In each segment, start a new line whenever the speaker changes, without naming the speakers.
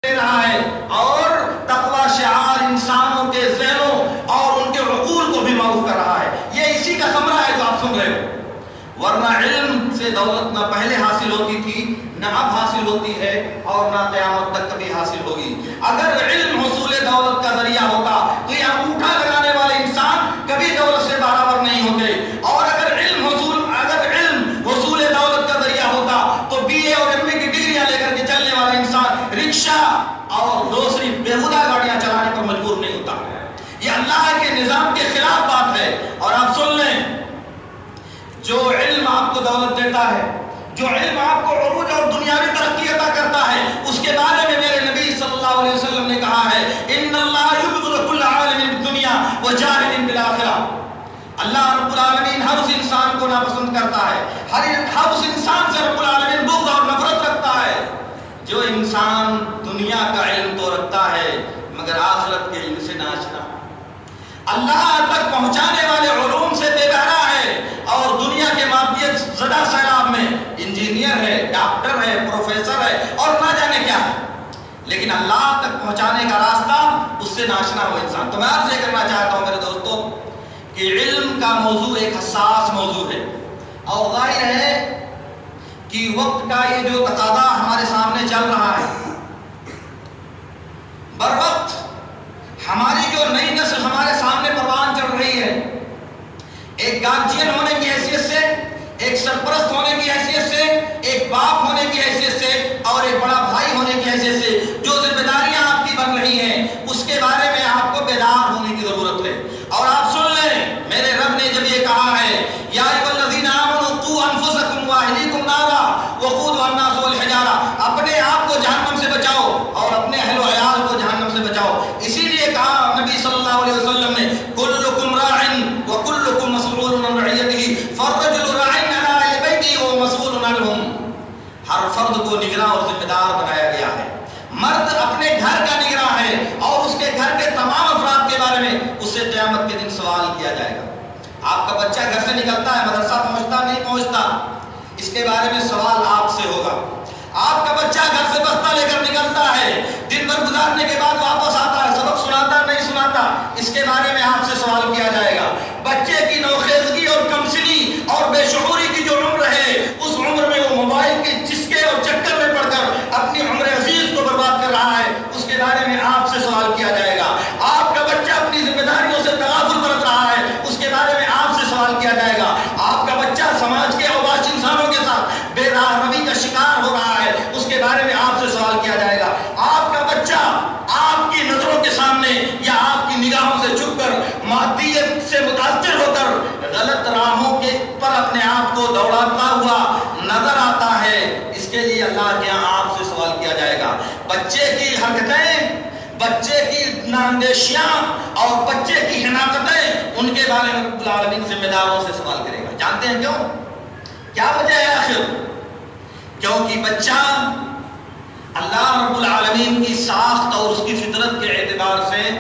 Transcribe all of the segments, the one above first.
دے رہا ہے اور تقوی شعار انسانوں کے ذہنوں اور ان کے عقول کو بھی معروف کر رہا ہے. یہ اسی کا ثمرہ ہے جو آپ سن رہے ہو. ورنہ علم سے دولت نہ پہلے حاصل ہوتی تھی، نہ اب حاصل ہوتی ہے، اور نہ قیامت تک کبھی حاصل ہوگی. اگر علم حصول دولت کا ذریعہ ہوتا تو یہ انگوٹھا لگانے والے انسان کبھی دولت سے برابر نہیں ہوتے. اور اگر علم حصول دولت کا ذریعہ ہوتا تو بی اے اور ایم اے کی ڈگریاں لے کر کے چلنے والا انسان رکشہ اور دوسری بےہودہ گاڑیاں چلانے پر مجبور نہیں ہوتا. یہ اللہ کے نظام کے خلاف بات ہے. اور آپ سن لیں، جو علم آپ کو دولت دیتا ہے، جو علم آپ کو عروج اور دنیاوی ترقی عطا کرتا ہے، اس کے بارے میں میرے نبی صلی اللہ علیہ وسلم نے کہا ہے ان اللہ یبغض کل عالم بالدنیا وجاہد بالآخرہ. اللہ رب العالمین ہر اس انسان کو ناپسند کرتا ہے، ہر اس انسان سے رب العالمین بغض اور نفرت رکھتا ہے جو انسان دنیا کا علم تو رکھتا ہے مگر آخرت کے علم سے ناشنا، اللہ تک پہنچانے والے علوم سے بے بہرا ہے، اور دنیا کے مادیت زدہ سیلاب میں انجینئر ہے، ڈاکٹر ہے، پروفیسر ہے اور نہ جانے کیا ہے، لیکن اللہ تک پہنچانے کا راستہ اس سے ناشنا ہو انسان. تو میں عرض یہ کرنا چاہتا ہوں میرے دوستو کہ علم کا موضوع ایک حساس موضوع ہے، اور ظاہر ہے کہ وقت کا یہ جو تقاضا ہمارے سامنے چل رہا ہے، بر وقت ہماری جو نئی نسل ہمارے سامنے پروان چڑھ رہی ہے، ایک گارجین ہونے کی حیثیت سے، ایک سرپرست ہونے کی حیثیت سے، ایک باپ ہونے کی حیثیت سے اور ایک بڑا بھائی ہونے کی حیثیت سے جو ذمہ داریاں آپ کی بن رہی ہیں، اس کے بارے میں آپ کو بیدار ہونے کی ضرورت ہے. اور آپ سن لیں، میرے رب نے جب یہ کہا ہے یا ایھا الذین آمنوا قوا انفسکم واہلیکم نارا وقودھا الناس والحجارہ، اپنے آپ کو جہنم سے بچاؤ اور اپنے اہل و عیال کو جہنم سے بچاؤ. اسی لیے کہا نبی صلی اللہ علیہ وسلم نے کلکم راع وکلکم مسئول عن رعیتہ فالرجل راع علی اہل بیتہ ومسئول عنہم. ہر فرد کو نگراں اور ذمہ دار بنایا گیا ہے. مرد اپنے گھر کا نگراں ہے اور اس کے گھر کے تمام افراد کے بارے میں اس سے قیامت کے دن سوال کیا جائے گا. آپ کا بچہ گھر سے نکلتا ہے، مدرسہ پہنچتا نہیں پہنچتا، اس کے بارے میں سوال آپ سے ہوگا. آپ کا بچہ گھر سے بستہ لے کر نکلتا ہے، دن بھر گزارنے کے بعد واپس آتا ہے، سبق سناتا نہیں سناتا، اس کے بارے میں آپ سے سوال کیا جائے گا. بچے کی نوخیزگی اور کمسنی اور بے شعوری کی جو عمر ہے، اس عمر میں وہ موبائل کے چسکے اور چکر میں پڑ کر اپنی عمر عزیز کو برباد کر رہا ہے، اس کے بارے میں آپ سے سوال کیا جائے گا. آپ کا بچہ اپنی ذمہ داریوں سے تغافل برت رہا ہے، اس کے بارے میں آپ سے سوال کیا جائے گا. آپ کا بچہ سماج کے اوباش انسانوں کے ساتھ بے راہ روی کا شکار ہو رہا ہے، اس کے بارے میں آپ سے سوال کیا جائے گا. آپ کا بچہ آپ کی نظروں کے سامنے یا آپ کی نگاہوں سے چھپ کر مادیت سے متاثر ہو کر غلط راہوں کے پر اپنے آپ کو دوڑاتا ہوا نظر آتا ہے، اس کے لیے اللہ کے یہاں آپ سے سوال کیا جائے گا. بچے کی حرکتیں، بچے کی نااندیشیاں اور بچے کی حماقتیں، ان کے بارے میں رب العالمین ذمہ داروں سے سوال کرے گا. جانتے ہیں کیوں؟ کیا وجہ ہے آخر؟ کیونکہ بچہ اللہ رب العالمین کی ساخت اور اس کی فطرت کے اعتبار سے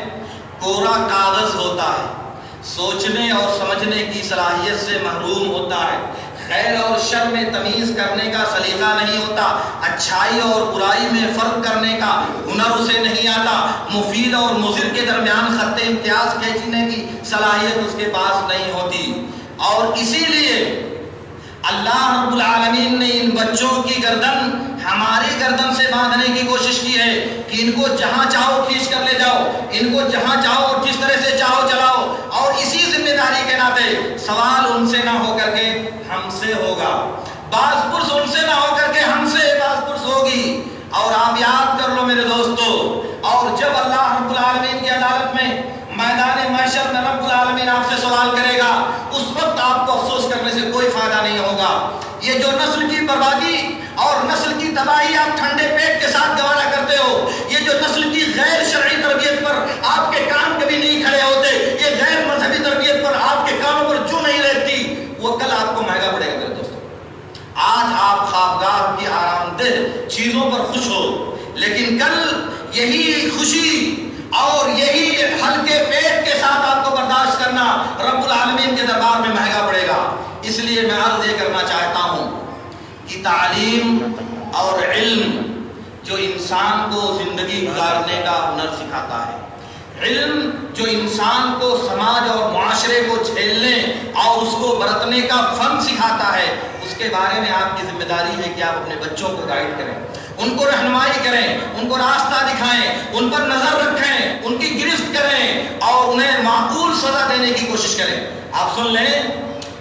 کورا کاغذ ہوتا ہے، سوچنے اور سمجھنے کی صلاحیت سے محروم ہوتا ہے، خیر اور شر میں تمیز کرنے کا سلیقہ نہیں ہوتا، اچھائی اور برائی میں فرق کرنے کا ہنر اسے نہیں آتا، مفید اور مضر کے درمیان خط امتیاز کھینچنے کی صلاحیت اس کے پاس نہیں ہوتی. اور اسی لیے اللہ رب العالمین نے ان بچوں کی گردن ہماری گردن سے باندھنے کی کوشش کی ہے کہ ان کو جہاں چاہو کھینچ کر لے جاؤ، ان کو جہاں چاہو اور جس طرح سے چاہو چلاؤ، اور اسی ذمہ داری کے ناطے سوال ان سے نہ ہو کر کے ہم سے ہوگا، باز پرس ان سے نہ ہو کر کے ہم سے باز پرس ہوگی. اور آپ یاد کر لو میرے دوستو، اور جب اللہ رب العالمین کی عدالت میں میدان محشر میں رب العالمین آپ سے سوال کرے گا، اس وقت آپ کو افسوس کرنے سے کوئی فائدہ نہیں ہوگا. یہ جو نسل کی بربادی اور نسل کی تباہی آپ ٹھنڈے پیٹ کے ساتھ گوارا کرتے ہو، یہ جو نسل کی غیر شرعی تربیت پر آپ کے کان کبھی نہیں کھڑے ہوتے، یہ غیر مذہبی تربیت پر آپ کے کانوں پر جو نہیں رہتی، وہ کل آپ کو مہنگا پڑے گا میرے دوستو. آج آپ خوابگاہ کی آرام دہ چیزوں پر خوش ہو، لیکن کل یہی خوشی اور یہی ہلکے پیٹ کے ساتھ آپ کو برداشت کرنا رب العالمین کے دربار میں مہنگا پڑے گا. اس لیے میں عرض یہ کرنا چاہتا ہوں کہ تعلیم اور علم جو انسان کو زندگی گزارنے کا ہنر سکھاتا ہے، علم جو انسان کو سماج اور معاشرے کو جھیلنے اور اس کو برتنے کا فن سکھاتا ہے، اس کے بارے میں آپ کی ذمہ داری ہے کہ آپ اپنے بچوں کو گائیڈ کریں، ان کو رہنمائی کریں، ان کو راستہ دکھائیں، ان پر نظر رکھیں، ان کی گرفت کریں اور انہیں معقول سزا دینے کی کوشش کریں۔ آپ سن لیں،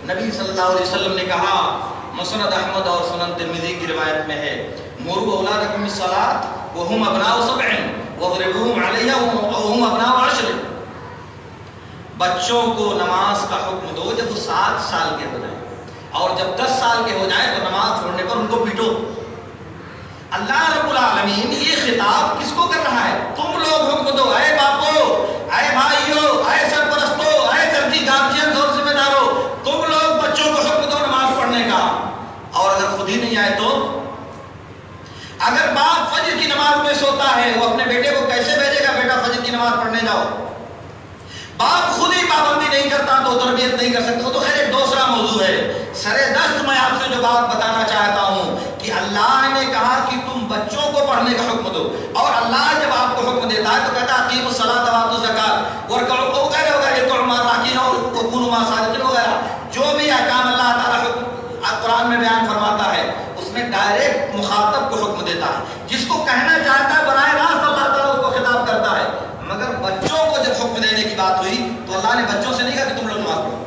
نبی صلی اللہ علیہ وسلم نے کہا، مسند احمد اور سنن ترمذی کی روایت میں ہے، مروا اولادکم بالصلاۃ وهم ابناء 7 واضربوهم علیہا وهم ابناء 10۔ بچوں کو نماز کا حکم دو جب وہ 7 سال کے ہو جائیں، اور جب 10 سال کے ہو جائیں تو نماز چھوڑنے پر ان کو پیٹو۔ اللہ رب العالمین یہ خطاب کس کو کر رہا ہے؟ تم لوگ حکم دو، اے باپو، اے بھائیو، اے سرپرستو، اے گارجین اور ذمہ دارو، تم لوگ بچوں کو حکم دو نماز پڑھنے کا۔ اور اگر خود ہی نہیں آئے تو؟ اگر باپ فجر کی نماز میں سوتا ہے، وہ اپنے بیٹے کو کیسے بھیجے گا بیٹا فجر کی نماز پڑھنے جاؤ؟ باپ خود ہی پابندی نہیں کرتا تو تربیت نہیں کر سکتا، تو خیر ایک دوسرا موضوع ہے۔ سرے دست میں آپ سے جو بات بتانا چاہتا ہوں کہ اللہ نے کہا کہ تم بچوں کو پڑھنے کا حکم دو، اور اللہ جب آپ کو حکم دیتا ہے تو کہتا ہے اقیموا الصلاۃ وآتوا الزکاۃ وارکعوا وغیرہ وغیرہ مع الراکعین وکونوا مع الصادقین وغیرہ، جو بھی احکام اللہ تعالیٰ قرآن میں بیان فرماتا ہے اس میں ڈائریکٹ مخاطب کو حکم دیتا ہے، جس کو کہنا چاہتا ہے براہ راست اللہ تعالیٰ اس کو خطاب کرتا ہے۔ مگر بچوں کو جب حکم دینے کی بات ہوئی تو اللہ نے بچوں سے نہیں کہا کہ تم لوگ نماز پڑھو،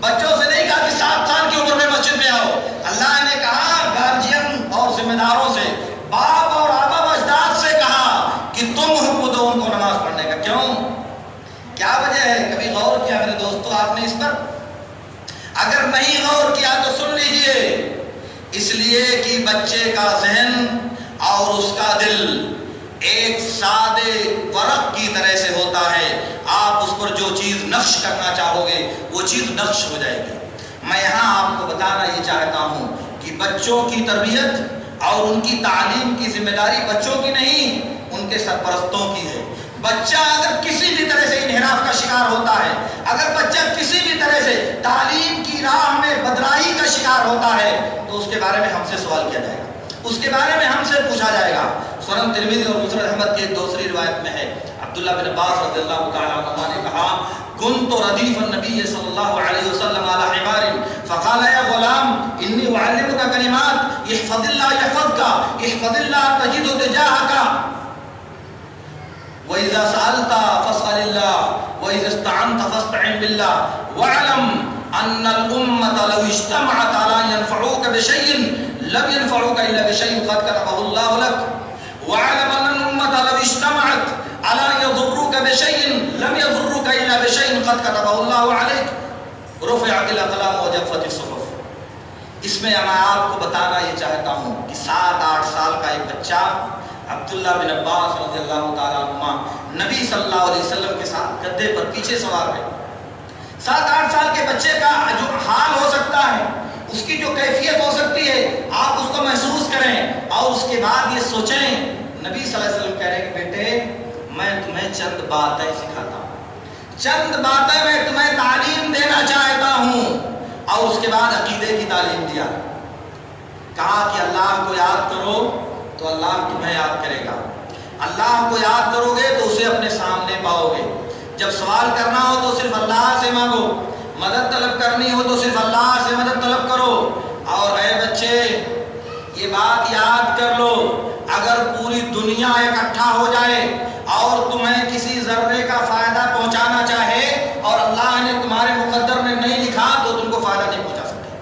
بچوں سے نہیں کہا کہ 7 سال کی عمر میں مسجد میں آؤ، اللہ نے کہا گارجین اور ذمہ داروں سے، باپ اور آبا و اجداد سے کہا کہ تم حکم دو ان کو نماز پڑھنے کا۔ کیوں؟ کیا وجہ ہے؟ کبھی غور کیا میرے دوستو آپ نے اس پر؟ اگر نہیں غور کیا تو سن لیجئے، اس لیے کہ بچے کا ذہن اور اس کا دل ایک سادے ورق کی طرح سے ہوتا ہے، آپ اس پر جو چیز نقش کرنا چاہو گے وہ چیز نقش ہو جائے گی۔ میں یہاں آپ کو بتانا یہ چاہتا ہوں کہ بچوں کی تربیت اور ان کی تعلیم کی ذمہ داری بچوں کی نہیں، ان کے سرپرستوں کی ہے۔ بچہ اگر کسی بھی طرح سے انحراف کا شکار ہوتا ہے، اگر بچہ کسی بھی طرح سے تعلیم کی راہ میں بدرائی کا شکار ہوتا ہے تو اس کے بارے میں ہم سے سوال کیا جائے گا، اس کے بارے میں ہم سے پوچھا جائے گا۔ سنن ترمذی اور مسند احمد کی ایک دوسری روایت میں ہے، عبداللہ بن عباس رضی اللہ تعالی عنہ نے کہا، كنت ردیف النبی صلی اللہ علیہ وسلم على حمار فقال یا غلام انی اعلمک کلمات احفظ اللہ یحفظک احفظ اللہ تجد تجاہک وَإِذَا سَأَلْتَ فَاسْأَلِ اللَّهَ وَإِذَا اسْتَعَنْتَ فَاسْتَعِنْ بِاللَّهِ وَاعْلَمْ أَنَّ الْأُمَّةَ لَوْ اجْتَمَعَتْ عَلَى أَن يَنفَعُوكَ بِشَيْءٍ لَمْ يَنفَعُوكَ إِلَّا بِشَيْءٍ قَدْ كَتَبَهُ اللَّهُ لَكَ وَاعْلَمْ أَنَّ الْأُمَّةَ لَوْ اجْتَمَعَتْ عَلَى أَن يَضُرُّوكَ بِشَيْءٍ لَمْ يَضُرُّوكَ إِلَّا بِشَيْءٍ قَدْ كَتَبَهُ اللَّهُ عَلَيْكَ رُفِعَتِ الْأَقْلَامُ وَجَفَّتِ الصُّحُفُ۔ اس میں میں آپ کو بتانا یہ چاہتا ہوں کہ 7-8 سال کا ایک بچہ عبداللہ بن عباس رضی اللہ تعالیٰ عنہ نبی صلی اللہ علیہ وسلم کے ساتھ گدھے پر پیچھے سوار ہے۔ 7-8 سال کے بچے کا جو حال ہو سکتا ہے، اس کی جو کیفیت ہو سکتی ہے، آپ اس کو محسوس کریں اور اس کے بعد یہ سوچیں۔ نبی صلی اللہ علیہ وسلم کہہ رہے ہیں کہ بیٹے میں تمہیں چند باتیں سکھاتا ہوں، چند باتیں میں تمہیں تعلیم دینا چاہتا ہوں، اور اس کے بعد عقیدے کی تعلیم دیا۔ کہا کہ اللہ کو یاد کرو تو اللہ تمہیں یاد کرے گا، اللہ کو یاد کرو گے تو اسے اپنے سامنے پاؤ گے، جب سوال کرنا ہو تو صرف اللہ سے مانگو، مدد طلب کرنی ہو تو صرف اللہ سے مدد طلب کرو۔ اور اے بچے یہ بات یاد کر لو، اگر پوری دنیا اکٹھا ہو جائے اور تمہیں کسی ذرے کا فائدہ پہنچانا چاہے اور اللہ نے تمہارے مقدر میں نہیں لکھا تو تم کو فائدہ نہیں پہنچا سکتے،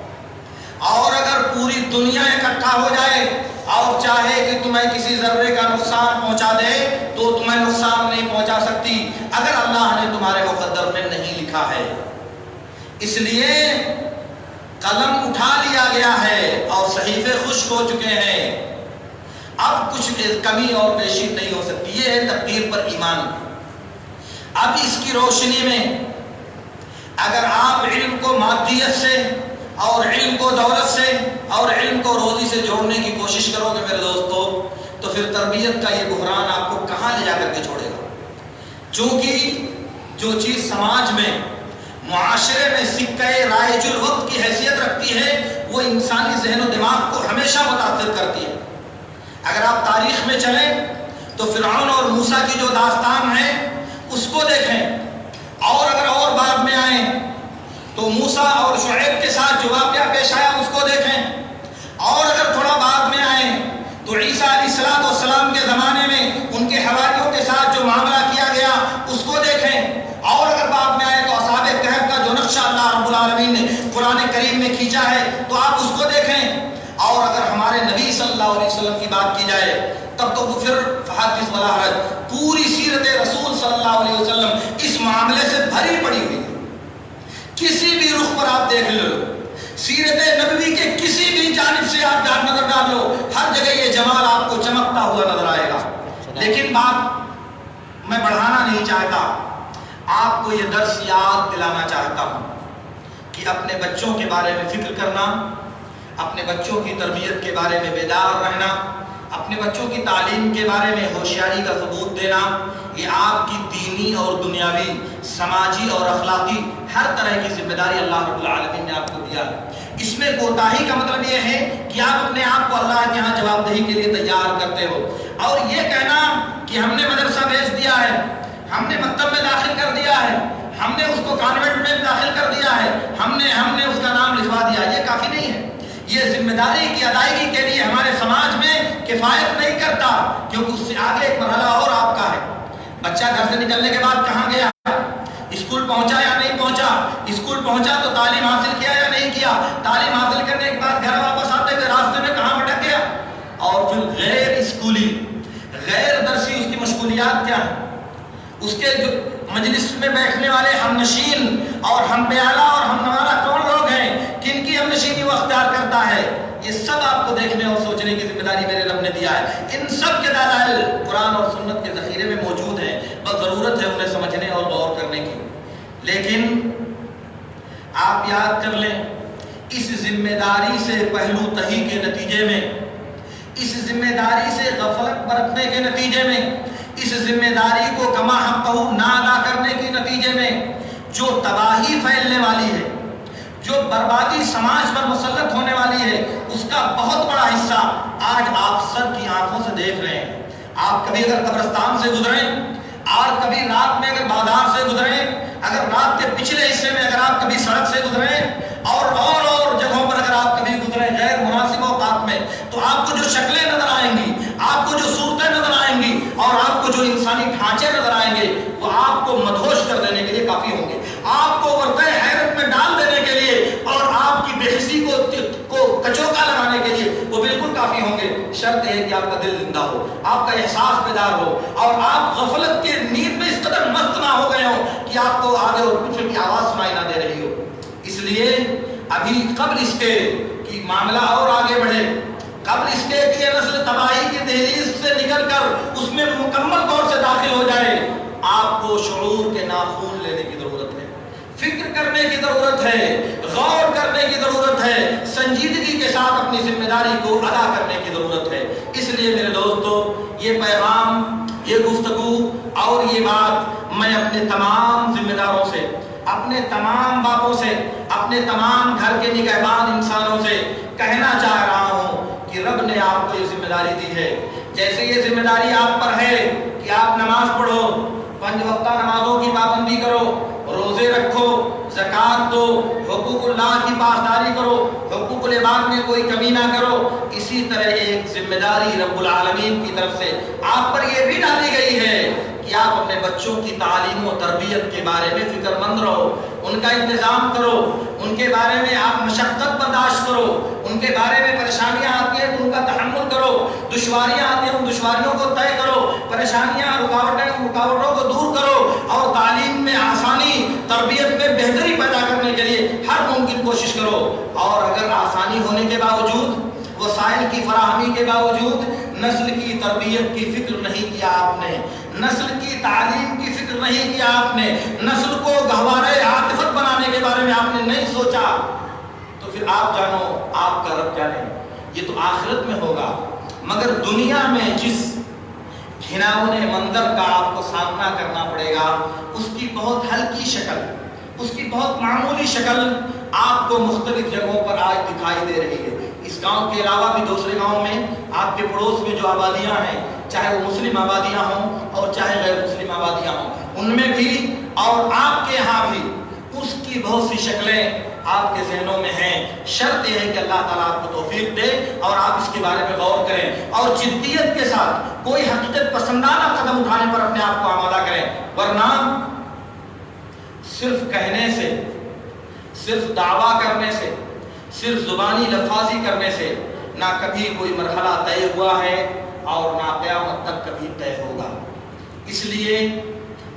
اور اگر پوری دنیا اکٹھا ہو جائے اور چاہے کہ تمہیں کسی ذرے کا نقصان پہنچا دے تو تمہیں نقصان نہیں پہنچا سکتی اگر اللہ نے تمہارے مقدر میں نہیں لکھا ہے۔ اس لیے قلم اٹھا لیا گیا ہے اور صحیفے خشک ہو چکے ہیں، اب کچھ کمی اور بیشی نہیں ہو سکتی، یہ ہے تقدیر پر ایمان۔ اب اس کی روشنی میں اگر آپ علم کو مادیت سے اور علم کو دولت سے اور علم کو روزی سے جوڑنے کی کوشش کرو گے میرے دوستو، تو پھر تربیت کا یہ بحران آپ کو کہاں لے جا کر کے چھوڑے گا؟ چونکہ جو چیز سماج میں معاشرے میں سکہ رائج الوقت کی حیثیت رکھتی ہے وہ انسانی ذہن و دماغ کو ہمیشہ متاثر کرتی ہے۔ اگر آپ تاریخ میں چلیں تو فرعون اور موسیٰ کی جو داستان ہے اس کو دیکھیں، اور اگر اور بعد میں آئیں تو موسیٰ اور شعیب کے ساتھ جو واقعہ پیش آیا اس کو دیکھیں، اور اگر تھوڑا بعد میں آئیں تو عیسیٰ علیہ السلام کے زمانے میں ان کے حواریوں کے ساتھ جو معاملہ کیا گیا اس کو دیکھیں، اور اگر بعد میں آئے تو اصحاب کہف کا جو نقشہ اللہ رب العالمین نے قرآن کریم میں کھینچا ہے تو آپ اس کو دیکھیں، اور اگر ہمارے نبی صلی اللہ علیہ وسلم کی بات کی جائے تب تو پھر حدیث ولا حرج، پوری سیرت رسول صلی اللہ علیہ وسلم اس معاملے سے بھری پڑی ہوئی ہے۔ کسی بھی رخ پر آپ دیکھ لو، سیرت نبوی کے کسی بھی جانب سے آپ نظر ڈال لو، ہر جگہ یہ جمال آپ کو چمکتا ہوا نظر آئے گا۔ لیکن بات میں بڑھانا نہیں چاہتا، آپ کو یہ درس یاد دلانا چاہتا ہوں کہ اپنے بچوں کے بارے میں فکر کرنا، اپنے بچوں کی تربیت کے بارے میں بیدار رہنا، اپنے بچوں کی تعلیم کے بارے میں ہوشیاری کا ثبوت دینا، یہ آپ کی دینی اور دنیاوی، سماجی اور اخلاقی ہر طرح کی ذمہ داری اللہ رب العالمین نے آپ کو دیا ہے۔ اس میں کوتاہی کا مطلب یہ ہے کہ آپ اپنے آپ کو اللہ کے یہاں جواب دہی کے لیے تیار کرتے ہو، اور یہ کہنا کہ ہم نے مدرسہ بھیج دیا ہے، ہم نے مکتب میں داخل کر دیا ہے، ہم نے اس کو کانوینٹ میں داخل کر دیا ہے، ہم نے اس کا نام لکھوا دیا، یہ کافی نہیں ہے۔ یہ ذمہ داری کی ادائیگی کے لیے ہمارے سماج میں کفایت نہیں کرتا، کیونکہ اس سے آگے ایک مرحلہ اور آپ کا ہے۔ بچہ گھر سے نکلنے کے بعد کہاں گیا، اسکول پہنچا یا نہیں پہنچا، اسکول پہنچا تو تعلیم حاصل کیا یا نہیں کیا، تعلیم حاصل کرنے کے بعد گھر واپس آتے ہوئے راستے میں کہاں بھٹک گیا، اور پھر غیر اسکولی، غیر درسی اس کی مشغولیات کیا ہیں، اس کے جو مجلس میں بیٹھنے والے ہم نشین اور ہم پیالہ اور ہم نوارہ کون لوگ ہیں، کن کی ہم نشینی وہ اختیار کرتا ہے، یہ سب آپ کو دیکھنے اور سوچنے کی ذمہ داری میرے رب نے دیا ہے۔ ان سب کے دلائل قرآن اور سنت کے ذخیرے میں موجود ہیں، بس ضرورت ہے انہیں سمجھنے اور غور کرنے کی۔ لیکن آپ یاد کر لیں، اس ذمہ داری سے پہلو تہی کے نتیجے میں، اس ذمہ داری سے غفلت برتنے کے نتیجے میں، اس ذمہ داری کو کما حقہ نہ ادا کرنے کے نتیجے میں جو تباہی پھیلنے والی ہے، جو بربادی سماج پر مسلط ہونے والی ہے، اس کا بہت بڑا حصہ آج آپ سب کی آنکھوں سے دیکھ رہے ہیں۔ آپ کبھی اگر قبرستان سے گزریں، اور کبھی رات میں اگر بازار سے گزریں، اگر رات کے پچھلے حصے میں اگر آپ کبھی سڑک سے گزریں، اور جگہوں پر اگر آپ کبھی گزریں غیر مناسب اوقات میں، تو آپ کو جو شکلیں نظر آئیں گی، آپ کو جو صورتیں نظر آئیں گی، اور آپ کو جو انسانی ڈھانچے نظر آئیں گے، وہ آپ کو مدہوش کر دینے کے لیے کافی ہوں گے، آپ کو ورطۂ حیرت میں ڈال دینے کے لیے، اور آپ کی بے حسی کو کچوکا لگانے کے لیے وہ بالکل کافی ہوں گے۔ شرط ہے کہ آپ کا دل زندہ ہو، آپ کا احساس بیدار ہو، اور آپ غفلت کے نیند میں اس قدر مست نہ ہو گئے ہو کہ آپ کو آگے اور پیچھے کی آواز سنائی نہ دے رہی ہو۔ اس لیے ابھی قبل اس کے کہ معاملہ اور آگے بڑھے، قبل اس کے کہ یہ نسل تباہی کی دہلیز سے نکل کر اس میں مکمل طور سے داخل ہو جائے، آپ کو شعور کے ناخون لینے کی ضرورت ہے، فکر کرنے کی ضرورت ہے، غور کرنے کی ضرورت ہے، سنجیدگی کے ساتھ اپنی ذمہ داری کو ادا کرنے کی ضرورت ہے۔ اس لیے میرے دوستو، یہ پیغام، یہ گفتگو اور یہ بات میں اپنے تمام ذمہ داروں سے، اپنے تمام باپوں سے، اپنے تمام گھر کے نگہبان انسانوں سے کہنا چاہ رہا ہوں کہ رب نے آپ کو یہ ذمہ داری دی ہے۔ جیسے یہ ذمہ داری آپ پر ہے کہ آپ نماز پڑھو، 5 وقتہ نمازوں کی پابندی کرو، روزے رکھو، زکوٰۃ دو، حقوق اللہ کی پاسداری کرو، حقوق العباد میں کوئی کمی نہ کرو، اسی طرح ایک ذمہ داری رب العالمین کی طرف سے آپ پر یہ بھی ڈالی گئی ہے کہ آپ اپنے بچوں کی تعلیم و تربیت کے بارے میں فکر مند رہو، ان کا انتظام کرو، ان کے بارے میں آپ مشقت برداشت کرو، ان کے بارے میں پریشانیاں آتی ہیں تو ان کا تحمل کرو، دشواریاں آتی ہیں ان دشواریوں کو طے کرو، پریشانیاں، رکاوٹوں کو دور کرو، اور تعلیم میں آسانی، تربیت میں بہتری پیدا کرنے کے لیے ہر ممکن کوشش کرو۔ اور اگر آسانی ہونے کے باوجود، وسائل کی فراہمی کے باوجود نسل کی تربیت کی فکر نہیں کیا آپ نے، نسل کی تعلیم کی فکر نہیں کیا آپ نے، نسل کو گہوارے عاطفت بنانے کے بارے میں آپ نے نہیں سوچا، تو پھر آپ جانو آپ کا رب جانے، یہ تو آخرت میں ہوگا۔ مگر دنیا میں جس گھناؤنے منظر کا آپ کو سامنا کرنا پڑے گا، اس کی بہت ہلکی شکل، اس کی بہت معمولی شکل آپ کو مختلف جگہوں پر آج دکھائی دے رہی ہے۔ اس گاؤں کے علاوہ بھی دوسرے گاؤں میں آپ کے پڑوس میں جو آبادیاں ہیں، چاہے وہ مسلم آبادیاں ہوں اور چاہے غیر مسلم آبادیاں ہوں، ان میں بھی اور آپ کے یہاں بھی اس کی بہت سی شکلیں آپ کے ذہنوں میں ہیں۔ شرط یہ ہے کہ اللہ تعالیٰ آپ کو توفیق دے اور آپ اس کے بارے میں غور کریں اور جدیت کے ساتھ کوئی حقیقت پسندانہ قدم اٹھانے پر اپنے آپ کو آمادہ کریں، ورنہ صرف کہنے سے، صرف دعویٰ کرنے سے، صرف زبانی لفاظی کرنے سے نہ کبھی کوئی مرحلہ طے ہوا ہے اور نہ قیامت تک کبھی طے ہوگا۔ اس لیے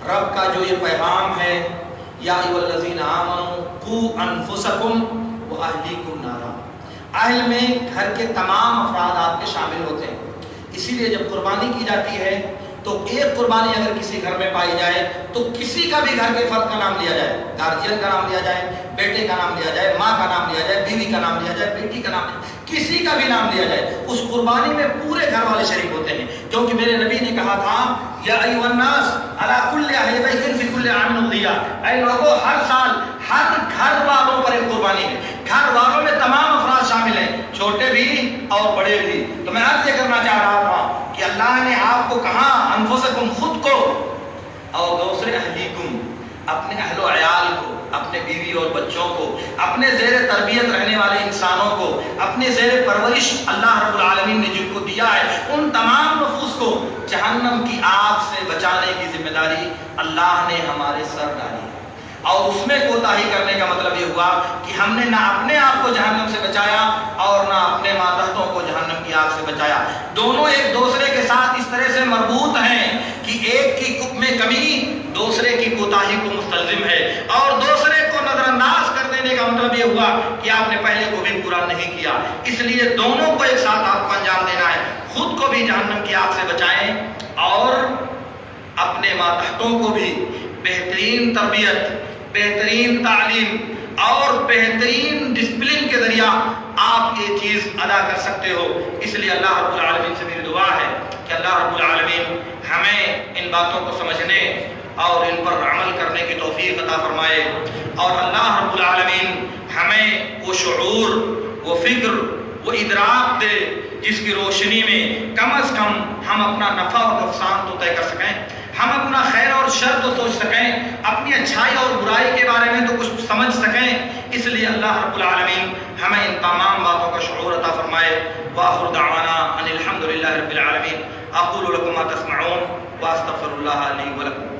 رب کا جو یہ پیغام ہے، یا ایھا الذین آمنوا قوا انفسکم واہلیکم نارا، اہل میں گھر کے تمام افراد آپ کے شامل ہوتے ہیں۔ اسی لیے جب قربانی کی جاتی ہے تو ایک قربانی اگر کسی گھر میں پائی جائے تو کسی کا بھی گھر کے فرد کا نام لیا جائے، گارجین کا نام لیا جائے، بیٹے کا نام لیا جائے، ماں کا نام لیا جائے، بیوی کا نام لیا جائے، بیٹی کا نام لیا جائے، کسی کا بھی نام لیا جائے، اس قربانی میں پورے گھر والے شریک ہوتے ہیں، کیونکہ میرے نبی نے کہا تھا یا ایھا الناس علی کل اہل بیت فی کل عام اضحیہ، اے لوگوں ہر سال ہر گھر والوں پر ایک قربانی ہے۔ گھر والوں میں تمام افراد شامل ہیں، چھوٹے بھی اور بڑے بھی۔ تو میں عرض یہ کرنا چاہ رہا تھا کہ اللہ نے آپ کو کہا انفسکم، خود کو، اور دوسرے اہلیکم، اپنے اہل و عیال کو، اپنے بیوی اور بچوں کو، اپنے زیر تربیت رہنے والے انسانوں کو، اپنے زیر پرورش اللہ رب العالمین نے جن کو دیا ہے، ان تمام نفوس کو جہنم کی آگ سے بچانے کی ذمہ داری اللہ نے ہمارے سر ڈالی ہے۔ اور اس میں کوتاہی کرنے کا مطلب یہ ہوا کہ ہم نے نہ اپنے آپ کو جہنم سے بچایا اور نہ اپنے ماتحتوں کو جہنم کی آگ سے بچایا۔ دونوں ایک دوسرے کے ساتھ اس طرح سے مربوط ہیں کہ ایک کی میں کمی دوسرے کی کوتاہی کو مستلزم ہے، اور دوسرے کو نظر انداز کر دینے کا مطلب یہ ہوا کہ آپ نے پہلے کو بھی پورا نہیں کیا۔ اس لیے دونوں کو ایک ساتھ آپ کو انجام دینا ہے، خود کو بھی جہنم کی آگ سے بچائیں اور اپنے ماتحتوں کو بھی بہترین تربیت، بہترین تعلیم اور بہترین ڈسپلن کے ذریعہ آپ یہ چیز ادا کر سکتے ہو۔ اس لیے اللہ رب العالمین سے میری دعا ہے کہ اللہ رب العالمین ہمیں ان باتوں کو سمجھنے اور ان پر عمل کرنے کی توفیق عطا فرمائے، اور اللہ رب العالمین ہمیں وہ شعور، وہ فکر، وہ ادراک دے جس کی روشنی میں کم از کم ہم اپنا نفع اور نقصان تو طے کر سکیں، ہم اپنا خیر اور شر تو سوچ سکیں، اپنی اچھائی اور برائی کے بارے میں تو کچھ سمجھ سکیں۔ اس لیے اللہ رب العالمین ہمیں ان تمام باتوں کا شعور عطا فرمائے۔ وآخر دعوانا ان الحمد للہ رب العالمین۔ اقول لکم ما تسمعون واستغفر اللہ لی ولکم۔